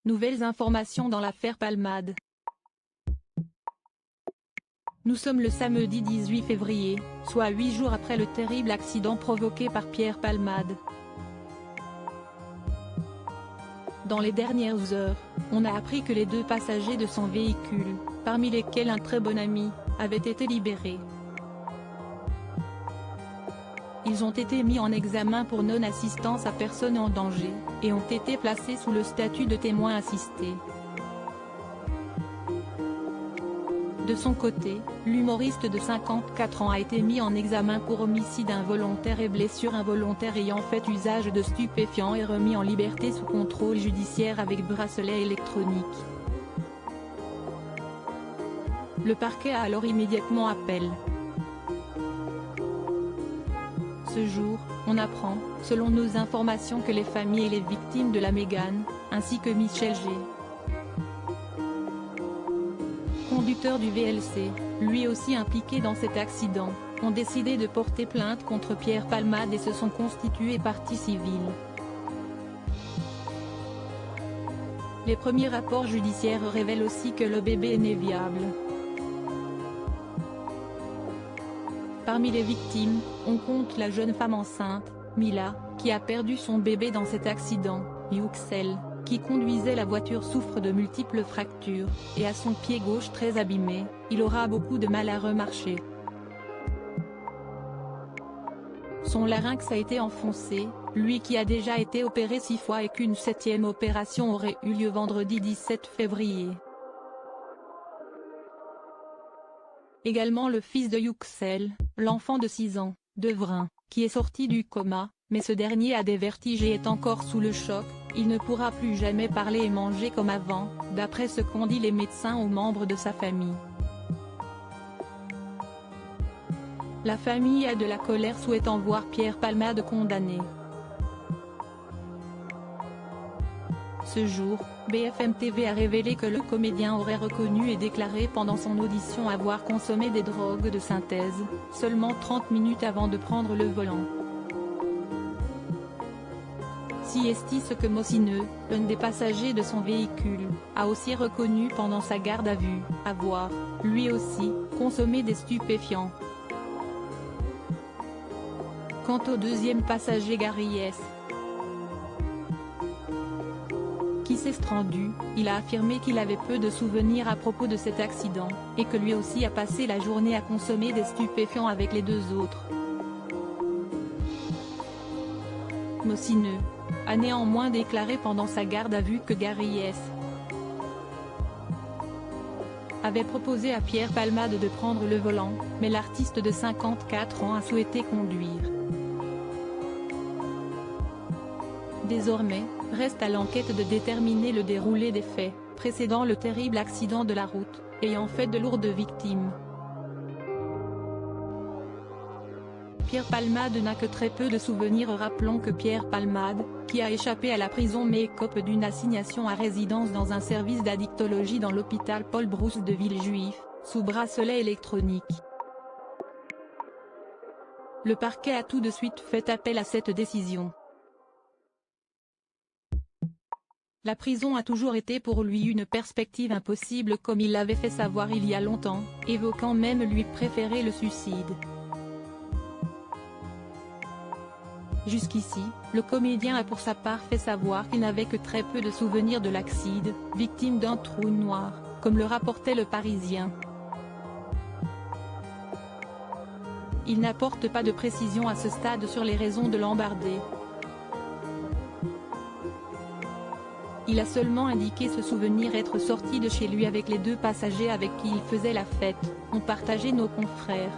Nouvelles informations dans l'affaire Palmade. Nous sommes le samedi 18 février, soit 8 jours après le terrible accident provoqué par Pierre Palmade. Dans les dernières heures, on a appris que les 2 passagers de son véhicule, parmi lesquels un très bon ami, avaient été libérés. Ils ont été mis en examen pour non-assistance à personne en danger, et ont été placés sous le statut de témoins assistés. De son côté, l'humoriste de 54 ans a été mis en examen pour homicide involontaire et blessure involontaire ayant fait usage de stupéfiants et remis en liberté sous contrôle judiciaire avec bracelet électronique. Le parquet a alors immédiatement appel. Ce jour, on apprend, selon nos informations, que les familles et les victimes de la Mégane, ainsi que Michel G., conducteur du VLC, lui aussi impliqué dans cet accident, ont décidé de porter plainte contre Pierre Palmade et se sont constitués partie civile. Les premiers rapports judiciaires révèlent aussi que le bébé est né viable. Parmi les victimes, on compte la jeune femme enceinte, Mila, qui a perdu son bébé dans cet accident, Yuxel, qui conduisait la voiture souffre de multiples fractures, et a son pied gauche très abîmé, il aura beaucoup de mal à remarcher. Son larynx a été enfoncé, lui qui a déjà été opéré 6 fois et qu'une 7e opération aurait eu lieu vendredi 17 février. Également le fils de Yuxel, l'enfant de 6 ans, Devrin, qui est sorti du coma, mais ce dernier a des vertiges et est encore sous le choc, il ne pourra plus jamais parler et manger comme avant, d'après ce qu'ont dit les médecins aux membres de sa famille. La famille a de la colère souhaitant voir Pierre Palmade condamné. Ce jour, BFM TV a révélé que le comédien aurait reconnu et déclaré pendant son audition avoir consommé des drogues de synthèse, seulement 30 minutes avant de prendre le volant. Si estis que Mosineux, un des passagers de son véhicule, a aussi reconnu pendant sa garde à vue, avoir, lui aussi, consommé des stupéfiants. Quant au 2e passager Gary S., qui s'est rendu, il a affirmé qu'il avait peu de souvenirs à propos de cet accident, et que lui aussi a passé la journée à consommer des stupéfiants avec les 2 autres. Mosineux a néanmoins déclaré pendant sa garde à vue que Gary S. avait proposé à Pierre Palmade de prendre le volant, mais l'artiste de 54 ans a souhaité conduire. Désormais, reste à l'enquête de déterminer le déroulé des faits, précédant le terrible accident de la route, ayant fait de lourdes victimes. Pierre Palmade n'a que très peu de souvenirs. Rappelons que Pierre Palmade, qui a échappé à la prison mais écope d'une assignation à résidence dans un service d'addictologie dans l'hôpital Paul Brousse de Villejuif, sous bracelet électronique. Le parquet a tout de suite fait appel à cette décision. La prison a toujours été pour lui une perspective impossible comme il l'avait fait savoir il y a longtemps, évoquant même lui préférer le suicide. Jusqu'ici, le comédien a pour sa part fait savoir qu'il n'avait que très peu de souvenirs de l'accident, victime d'un trou noir, comme le rapportait Le Parisien. Il n'apporte pas de précision à ce stade sur les raisons de l'embarder. Il a seulement indiqué se souvenir être sorti de chez lui avec les 2 passagers avec qui il faisait la fête, ont partagé nos confrères.